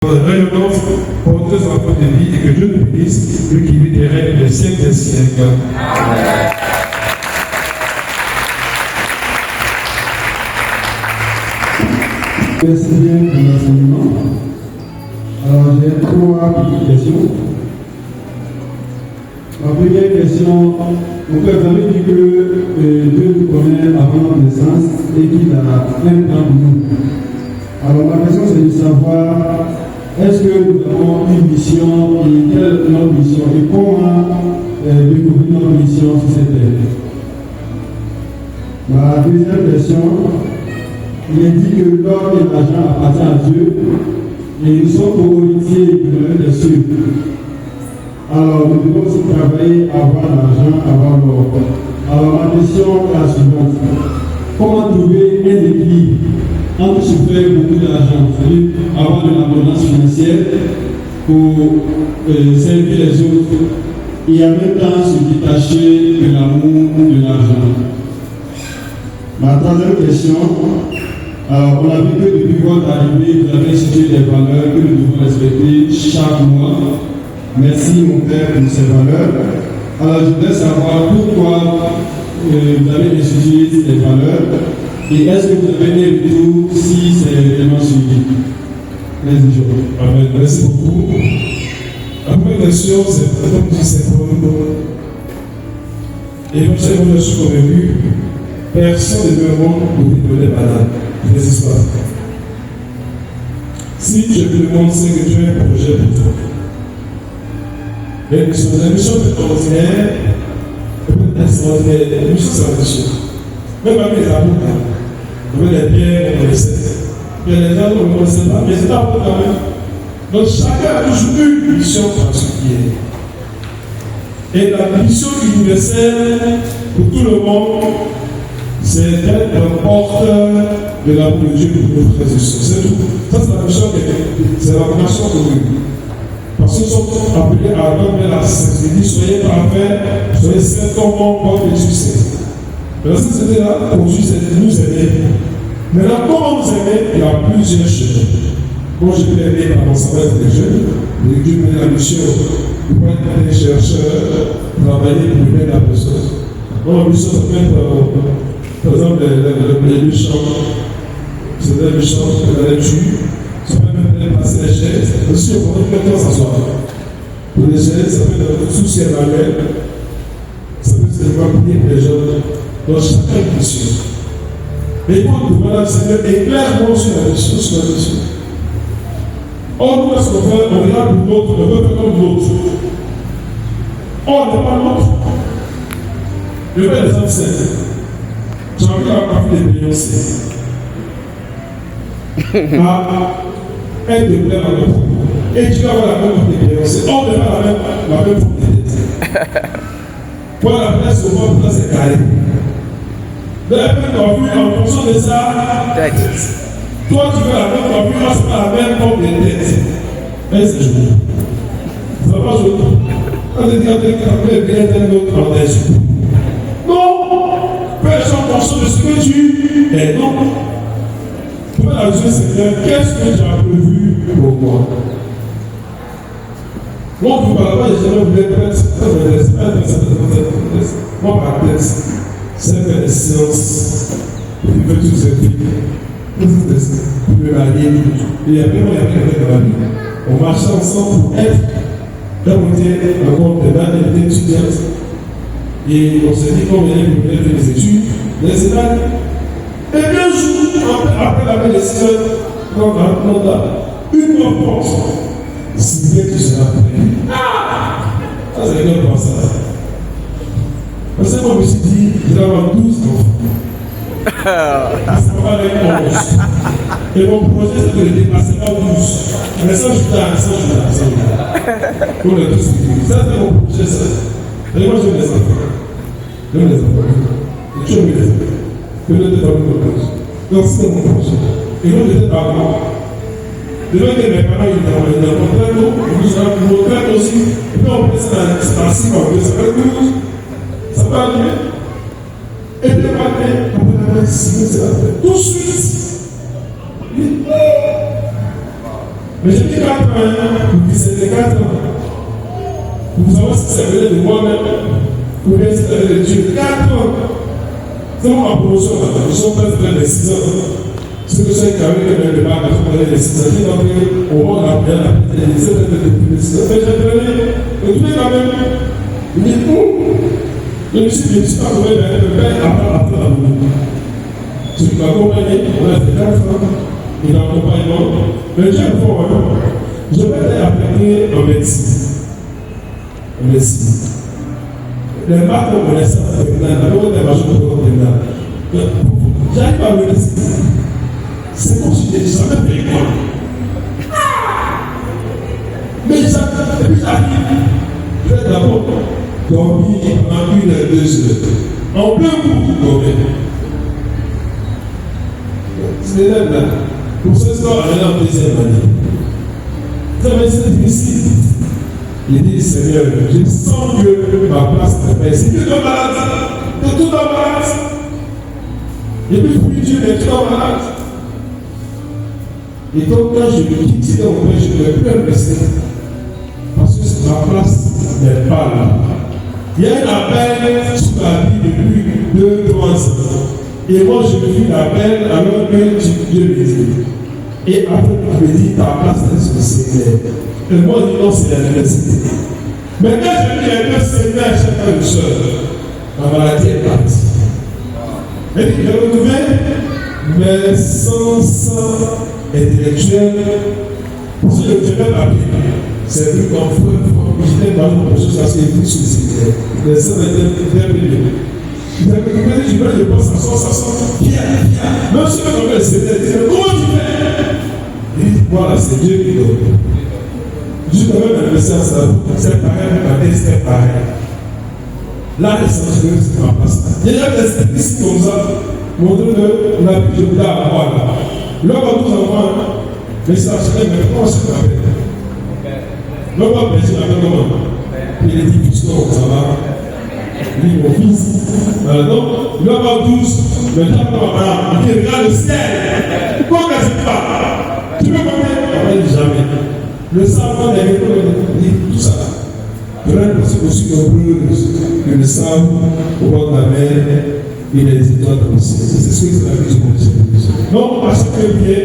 Réellement porteuse enfants de vie et que Dieu nous bénisse, lui qui vit des règles des siècles des siècles. Amen. Merci bien pour l'enseignement. Alors j'ai 3 petites questions. Ma première question, mon père avait dit que Dieu nous connaît avant notre naissance et qu'il a un plan pour nous. Alors ma question c'est de savoir, est-ce que nous avons une mission et quelle est notre mission et comment découvrir notre mission sur cette terre? Ma deuxième question, il est dit que l'or et l'argent appartiennent à Dieu et ils sont co-héritiers du royaume des cieux. Alors nous devons aussi travailler à avoir l'argent, à avoir l'or. Alors ma question est la suivante. Comment trouver un équilibre entre se faire beaucoup d'argent, c'est-à-dire avoir de l'abondance financière pour servir les autres et en même temps se détacher de l'amour de l'argent? Ma troisième question, alors on a vu que depuis votre arrivée, vous avez institué des valeurs que nous devons respecter chaque mois. Merci mon père pour ces valeurs. Alors je voudrais savoir pourquoi vous avez institué ces valeurs. Et est-ce que vous avez des retours si c'est vraiment suivi? Merci beaucoup. La première question, c'est comme dit, c'est pour nous. Et je suis convaincu, personne ne demande pour donner malade. Je n'existe pas. Si je te demande, c'est que tu as un projet pour toi. Mais la mission peut être ordinaire, peut être extraordinaire, la mission c'est la mission. Même avec les apôtres, avec les pierres, on le sait. Mais les gens, on ne le sait pas, mais c'est pas pour quand même. Donc chacun a toujours une mission particulière. Et la mission universelle pour tout le monde, c'est d'être un porteur de l'amour de Dieu pour nos frères et sœurs. C'est tout. Ça, c'est la mission, c'est la mission commune. Parce qu'ils sont appelés à donner la sainteté. Soyez parfaits, soyez saints comme votre Dieu sait. Mais la sainteté là, pour Dieu, c'est de nous aimer. Maintenant, comment nous aimer? Il y a plusieurs choses. Moi, je peux aimer par mon savoir des jeunes. Et Dieu me donne la mission pour être des chercheurs, travailler pour aider la personne. Moi, la mission, ça peut être, par exemple, les méchants. C'est des méchants que la lecture. Ça peut même passer les chaises. Aussi, on peut maintenant s'asseoir. Pour les chaises, ça peut être tout ce qui est manuel. Ça peut se faire prier pour les gens. Donc, chacun une mission. Mais quand nous voilà, le Seigneur est clairement sur la mission, sur la mission. Or, nous, qu'est-ce qu'on fait? On regarde pour l'autre, on veut faire comme l'autre. Or, on n'est pas l'autre. Je vais les enseigner. J'ai envie d'avoir parlé des Beyoncé. Elle te plaît à l'autre. Et tu vas avoir la même forme de Beyoncé. On ne fait pas la même forme de tête. Pour la place, au moins, pour c'est carré. Mais en fonction de ça, toi, tu veux la même conférence, pas la même forme de tête. Mais c'est joli. Ça va pas joli. Quand tu dis que tu as bien d'un autre en dessus. Non! Fais en fonction de ce que tu es. Non! Pour la Dieu Seigneur, qu'est-ce que tu as prévu pour moi? Moi, pour parler, je ne voulais pas être moi, par tête, c'est faire des séances pour que tout se fait. Pour me marier. Et après, moi, il y a quelqu'un dans la vie. On marchait ensemble pour être. Là, on était encore des dames, on était étudiantes. Et on s'est dit qu'on venait pour faire des études. Mais c'est là. Et un jour, après la belle décision, quand on a une porte, c'est bien que je l'ai appris. Ça, c'est un comme ça. Parce que moi, je me suis dit, je vais avoir 12 enfants. Ça va avec 11. Et mon projet, c'est de ne dépasser pas 12. Mais ça, je l'ai. Pour le tous. Ça, c'est mon projet, ça. Et moi, j'aime les enfants. J'aime les enfants. J'aime les enfants. Je ne sais pas le donc c'est mon projet. Et moi, je n'étais pas moi. Je veux que mes parents ils ont montré nous montrent aussi. Et puis on peut s'assis, on peut s'appeler. Ça va arriver. Et puis après, on peut avoir signé, c'est la fête. Tout de suite. Mais j'ai mis 4 ans pour discerner 4 ans. Pour savoir si ça venait de moi-même ou bien si ça venait de Dieu. 4 ans. C'est ma promotion. Je suis presque de 6 ans. Ce que j'ai carré que le bac, je les 6 ans. J'ai donc au moment de la prière, les 17 ans de 6 ans. J'ai traîné. Et tout est quand même. Il dit je me suis pas trouvé le père après la nuit. Je suis accompagné, on a fait 4 ans. Et l'accompagnement, mais Dieu est fort. Je vais appliquer en médecine. En médecine. Les maths qu'on connaît ça, c'est la loi des machines qu'on connaît. J'arrive à médecine. C'est comme si je n'ai jamais fait quoi. Mais j'arrive. Je vais d'abord dormir en 1 et 2 heures. En plein coup, dormir. C'est l'élève là. Pour ce soir, elle est en 2e année. C'est difficile. Il dit, Seigneur, je sens que ma place est faite. C'est que ton malade. Que tout ton malade. Et puis, oui, Dieu est tout malade. Et donc, quand je me quitte dans mon père, je ne vais plus rester. Parce que ma place n'est pas là. Il y a un appel sur la vie depuis 2-3 ans. Et moi, je me fais l'appel alors que Dieu me dit. Et après, je me dis, ta place est sur le Seigneur. Et moi, je dis, non, c'est l'université. Mais quand je dis, le Seigneur, chacun de soeur, ma maladie est partie. Et puis, j'ai retrouvé mes sens intellectuels. Pour ce que je vais m'appeler, c'est plus comme j'étais dans une chose, ça s'est écrit sur le Seigneur. Les sens intellectuels. Je pense à ça, viens. Même si on le Seigneur, comment tu fais? Il dit, voilà, c'est Dieu qui donne. Juste même un message, c'est pareil, ma tête, c'est pareil. Là, les sens, c'est ma place. Il y a des statistiques comme ça, montrant que la vie, je voulais avoir là. L'homme a 12 enfants, mais ça, je mais comment ça s'appelle? L'homme a perdu la main comment? Il est dit, puisque ça va. Lui, mon fils. Donc, l'homme a 12, maintenant, il regarde le ciel. Pourquoi ne pas? Tu peux compter? Jamais. Le savant des dit tout ça. Rien de aussi nombreuses que le savent au bord de la mer et les étoiles dans le ciel. C'est ce que c'est la vie du monde. Donc, parce que bien,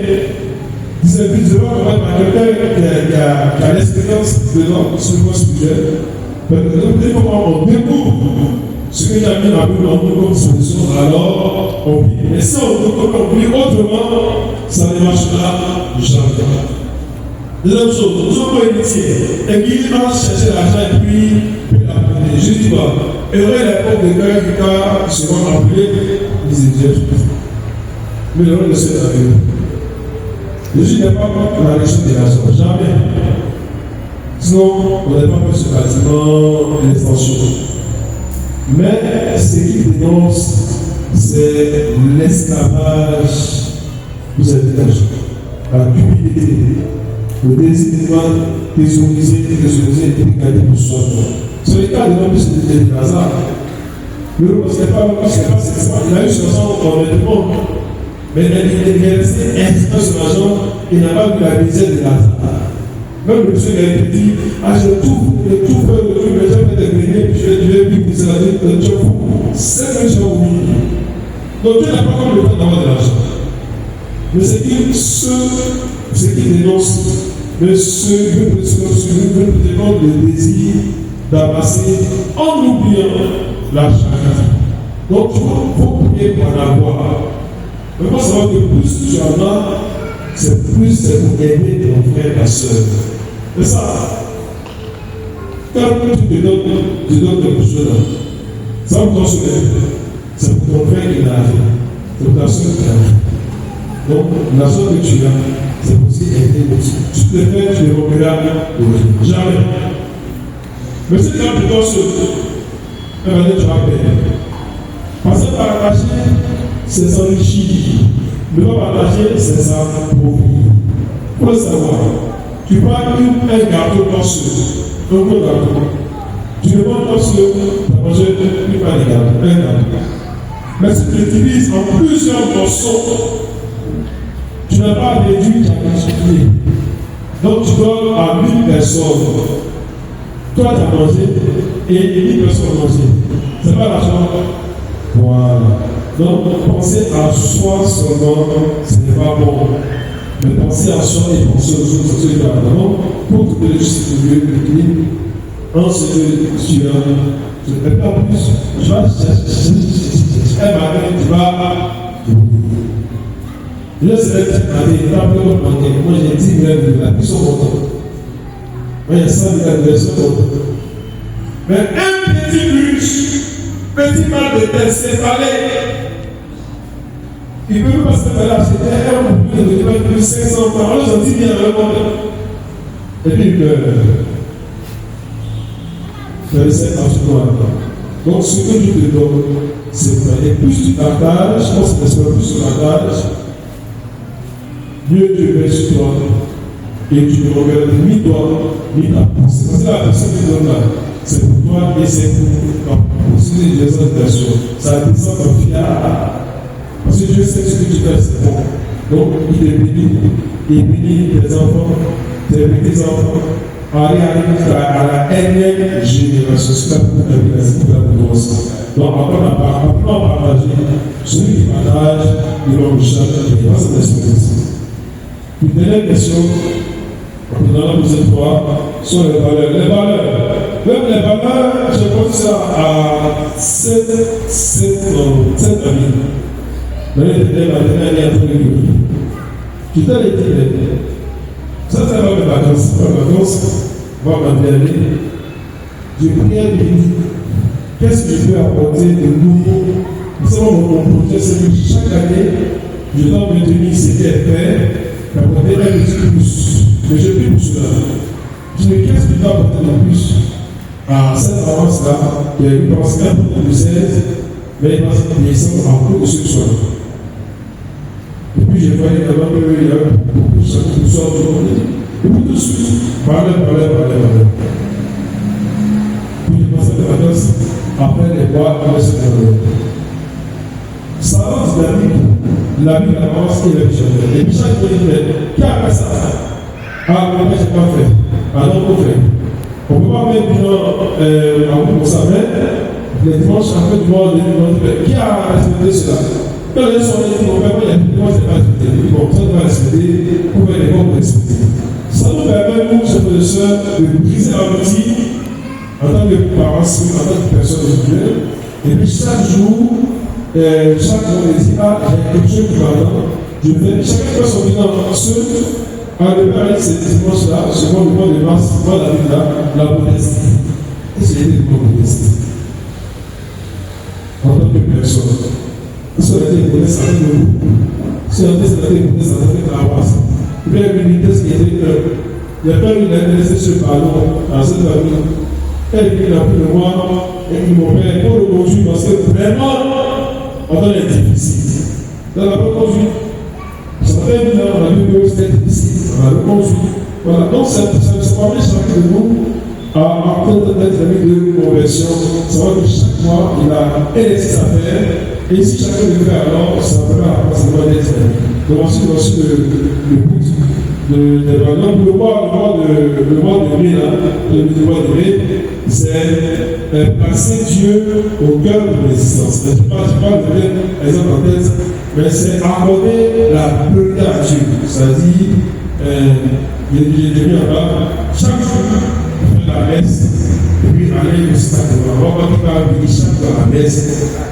disait visiblement quelqu'un qui a l'expérience de notre spirituel. Mais comment on découvre ce que j'ai mis dans la Bible en nous comme solution, alors on vit. Mais si on vit autrement, ça ne marchera jamais. Deuxième chose, nous sommes héritiers. Et qui va chercher l'argent et puis la payer. Je dis pas, heureux les pauvres de cœur qui seront appelés les Égyptiens. Mais le rôle de Seigneur avec nous. Jésus n'est pas contre la richesse de l'argent, jamais. Sinon, on n'est pas fait ce bâtiment et l'extension. Mais ce qu'il dénonce, c'est l'esclavage de cette âge, la cupidité, le désir désorganiser et dégager pour soi. C'est le cas de l'homme de Lazare. Le roi, ce n'est pas ça. Il a eu son sang dans le monde. Mais il est resté instant sur l'argent, il n'a pas vu la misère de Lazare. Même le monsieur qui a dit, j'ai tout fait de tout, mais j'ai fait des greniers, puis je vais vivre pour cela, Dieu fou. C'est que j'ai oublié. Donc Dieu n'a pas comme le temps d'avoir de l'argent. Mais c'est qu'il dénonce, mais ceux qui veulent dénoncer le désir d'amasser en oubliant l'argent. Donc il faut prier pour en avoir. Mais il faut savoir que plus tu en as, c'est plus c'est pour aider ton frère et ta soeur. C'est ça. Quand tu te donnes quelque chose, ça va me consoler. C'est pour ton frère qui l'a fait. C'est pour ta soeur qui l'a fait. Donc, la soeur que tu as, c'est pour aussi aider aussi. Tu te fais, tu les reverras jamais. Mais si quand tu dois se faire, tu vas payer. Parce que partager, c'est s'enrichir. Ne pas partager, c'est ça profit. Pour le savoir, tu prends un gâteau torse, un gros gâteau. Tu le prends torse, tu as mangé une part de gâteau, un gâteau. Mais si tu l'utilises en plusieurs morceaux, tu n'as pas réduit ta quantité. Donc tu donnes à 1000 personnes. Toi, tu as mangé et 1000 personnes ont mangé. Ce n'est pas l'argent. Voilà. Donc, penser à soi seulement, ce n'est pas bon. Mais penser à soi et penser aux autres, c'est ce qu'il y a d'abord. Pour te donner juste l'équilibre, en ce que tu as, je ne fais pas plus. Je vais chercher un matin, tu vas. Je sais que moi j'ai 10 000 de la plus au montant. Moi j'ai 100 000 de la plus au montant. Mais un petit bûche, petit mal de tête séparé, il ne peut pas se faire là, c'était un peu de plus 500 francs. Alors j'en dis bien le monde. Et puis il pleure. Je sais pas tout le monde. Donc ce que je te donne, c'est que plus tu partages, je pense que c'est plus tu partages, mieux tu veux sur toi et tu ne regardes ni toi ni ta pensée. Parce que la personne qui donne là, c'est pour toi et c'est pour les autres personnes. Ça descend comme fier. Parce que Dieu sait ce que tu fais, c'est bon. Donc il est béni. Il bénit tes enfants, tes petits-enfants. Aller à la énième génération. C'est la première. Donc après on a partagé. Celui qui partage, il va me changer. Il va se laisser. Une dernière question, dans la deuxième fois, sur les valeurs. Les valeurs, même les valeurs, je pense ça à 7 amis. L'année dernière, il y a un peu de vie. Qui t'a été ça, c'est pas mes vacances. Mes vacances, moi, ma vie année, je prie à lui. Qu'est-ce que je peux apporter de nouveau? Vous savez, mon projet, c'est que chaque année, je dois maintenir ce qui est fait. Apporter un petit plus. Mais je prie pour cela. Je dis, qu'est-ce que tu dois apporter de plus à cette avance-là? Il pense qu'un peu de 16, mais il pense qu'il descend en cours de ce soir. Et puis je voyais d'abord qu'il y a beaucoup de choses qui sortent aujourd'hui. Et puis tout de suite, parler. Puis je passe à la vacances, après les bois, après ce qu'on ça avance la vie avance et la vie change. Et puis chaque fois, il dit, qui a fait ça? Ah, mais moi, je n'ai pas fait. Ah non, on fait. On ne peut pas mettre bilan à vous pour ça, mais les dimanches, après du mois, qui a respecté cela? Quand les gens sont dit, on ne peut pas y aller, moi, je n'ai pas respecté. Bon, ça doit respecter, pour faire les bons respecter. Ça nous permet, nous, chers frères et sœurs, de briser l'amitié en tant que parents, en tant que personne individuelle. Et puis chaque jour, chaque jour, on dit, ah, il y a quelque chose qui va dans. Je vais, chacun fait son bilan en ceux, en départ, ces dimanches-là, selon le mois de mars, moi, la vie là, la modestie. Et c'est le mot modestie. En tant que personne. Si on a été modeste avec nous, si on a été modeste avec la race, il y a une vitesse qui était que, il y a pas eu laissé ce ballon dans cette famille. Elle qui l'a pris le voir, et qui m'ont fait pour le conduire parce que vraiment, on a été difficile. Dans la bonne conduite, ça fait une heure, on a vu que c'était difficile. On a le conduit. Voilà, donc ça permet chacun de nous à peut-être avec de conversion. Ça va que chaque mois, il a aidé ses affaires. Et si chacun le fait alors, ça va faire passer le mois d'être. Donc ensuite, le bout de valeurs. Le mois de mai, c'est passer Dieu au cœur de l'existence. Je ne parle pas de exemple en tête, mais c'est accorder la priorité à Dieu. C'est-à-dire, j'ai mis en bas, chaque jour, faire la messe, et puis aller au stade. On va voir qu'il va venir chaque jour à la messe,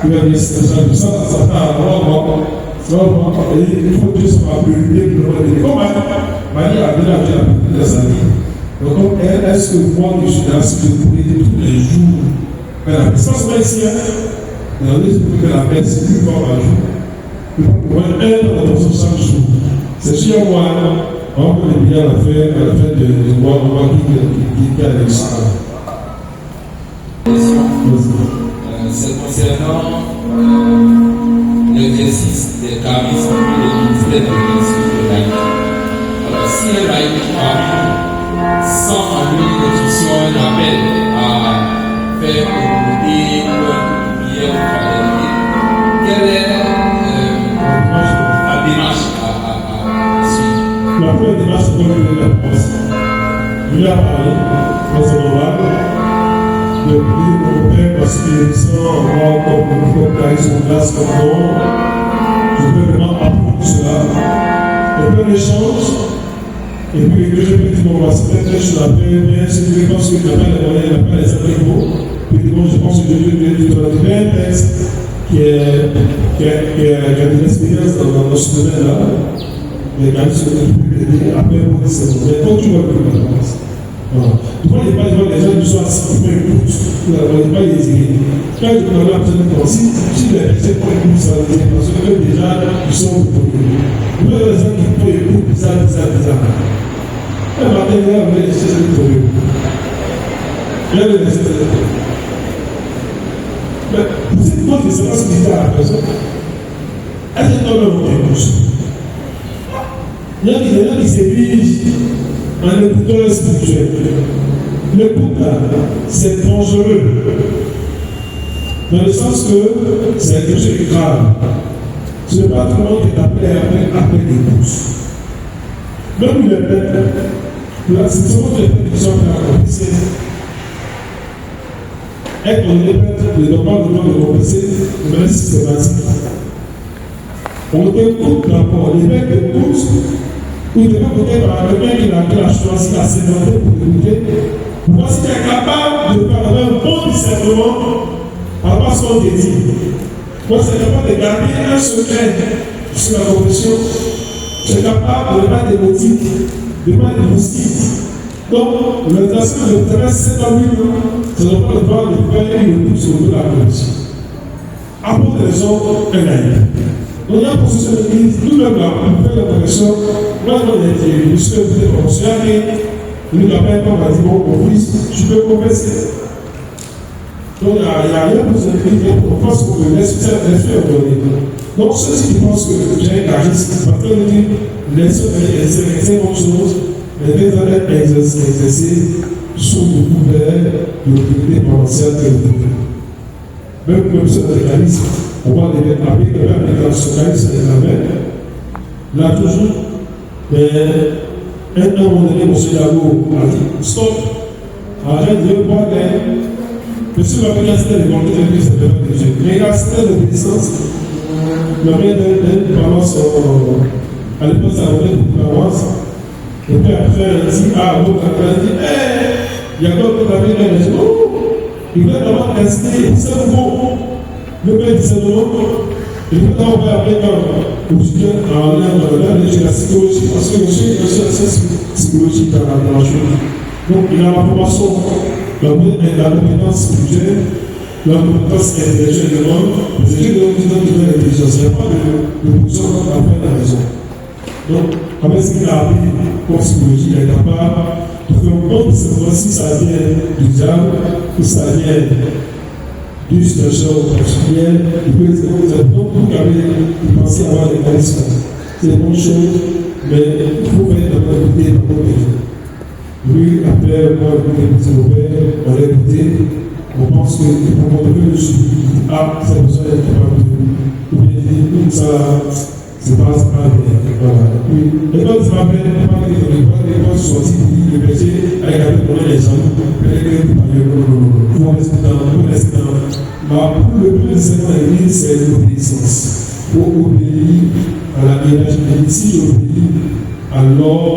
il va venir ça fait à l'ordre. Il faut que Dieu soit priorité pour le monde. Comme Marie a donné à Dieu la priorité de sa vie. Donc, est-ce que moi, je suis dans ce priorité tous les jours? Mais la messe, c'est pas ici, dans les jours que la messe, c'est une fois par jour. Il faut pouvoir être dans notre chaque jour. C'est sûr, moi, on peut les bien à la fin de voir qui a l'existence. C'est concernant l'exercice des charismes et des ministères de l'église de l'Aïe. Alors, si elle a été sans en l'instruction, un appel à faire une prière ou quelle est la démarche à suivre? La première démarche, c'est pour la réponse. venu à parler dans un moment de prier pour mon père parce qu'ils sont encore comme une fois qu'ils sont en classe comme non. Je veux vraiment apprendre cela. Un peu d'échange. Et puis que je peux dire, bon, c'est peut-être que je l'appelle, mais c'est que je pense que je l'appelle les abricots. Puis bon, je pense que je dois trouver un texte qui a de l'expérience dans ce domaine-là. Mais quand même, ce que je peux aider, après, pour dire c'est bon. Mais quand tu vois que je pense. Voilà. Tu vois, les gens qui sont assis pour écouter, tu ne vois pas les idées. Quand je me donne absolument, si les personnes pour écouter, ça veut dire parce que déjà, ils sont pour écouter. Vous voyez les gens qui pour écouter, bizarre. Un matin, il y a un laissé pour eux. Il y a le laissé pour eux. Mais vous êtes pas que c'est pas ce qu'il dit à la personne. Elle est dans le monde écoute. Il y a des gens qui s'érigent en écouteur spirituel. L'écoute là, c'est dangereux. Dans le sens que c'est quelque chose de grave. Ce n'est pas tout le monde qui est appelé après l'écoute. Même les pères, la situation des pères qui sont accomplissées, être dans les pères, le normal de compenser, de manière systématique. On écoute d'abord, les pères écoutent, ou de peut-être par quelqu'un qui a choisi la sécurité pour écouter, pour voir si tu es capable de faire un bon discernement par rapport à ce qu'on te dit. Moi, c'est capable de garder un secret sur la confession. Tu es capable de ne pas être émotif, de ne pas être émotif. Donc, l'orientation de l'intérêt, c'est un million. Ça ne doit pas le droit de faire une écoute sur toute la connexion. Apporte les autres un aide. Donc, il y a une position de l'église, nous-mêmes là, on fait la connexion. Moi, je vais dire, je suis invité comme ça, et nous l'appelons comme on va dire, bon, tu peux converser. Donc, il y a rien pour se dire, on pense qu'on veut laisser faire donner. Donc, ceux qui pensent que j'ai un charisme, parce que nous dit, laissez exercer autre chose, mais les années exercées sont couverts de l'autorité potentielle que vous avez. Même comme ça, le charisme, on va les appliquer, même dans ce charisme, là, toujours, mais un moment donné, M. Dago a dit, stop, arrête de voir les. Monsieur va venir à cette école de l'église de Dieu. Mais il a cette obéissance. Le maire d'une paroisse, à l'époque, ça avait une paroisse. Et puis après, il dit, ah, bon, il dit, il y a d'autres qui avaient dit, oh, il veut d'abord rester, c'est bon. Le père dit, c'est bon. Et puis, quand on va avec un quotidien en lien de la psychologie, parce que le chien est aussi assez psychologique dans la chose. Donc, il a la formation. La compétence spirituelle, la compétence intellectuelle de l'homme, les études de l'intelligence, il n'y a pas de fonction après la raison. Donc, avec ce qu'il a appris comme psychologie, il est capable de faire compte de cette fois-ci, ça vient du diable, ou ça vient du chercheur particulier, il peut être donc vous avez pensé avoir des charismes. C'est une bonne chose, mais il faut faire de la qualité dans notre pays. Oui, après, moi, écouter le père, on l'a écouté, on pense que pour qu'on devait le suivre, ah, ça besoin d'être capable de ou bien dire, ça, c'est pas bien. Voilà. Oui, les gens ne savent pas bien, les gens sont sortis pour dire le péché, avec la vie pour les gens, mais les gens pour rester dans. Pour le plus important de l'église, c'est l'obéissance. Pour obéir à la hiérarchie. Si j'obéis, alors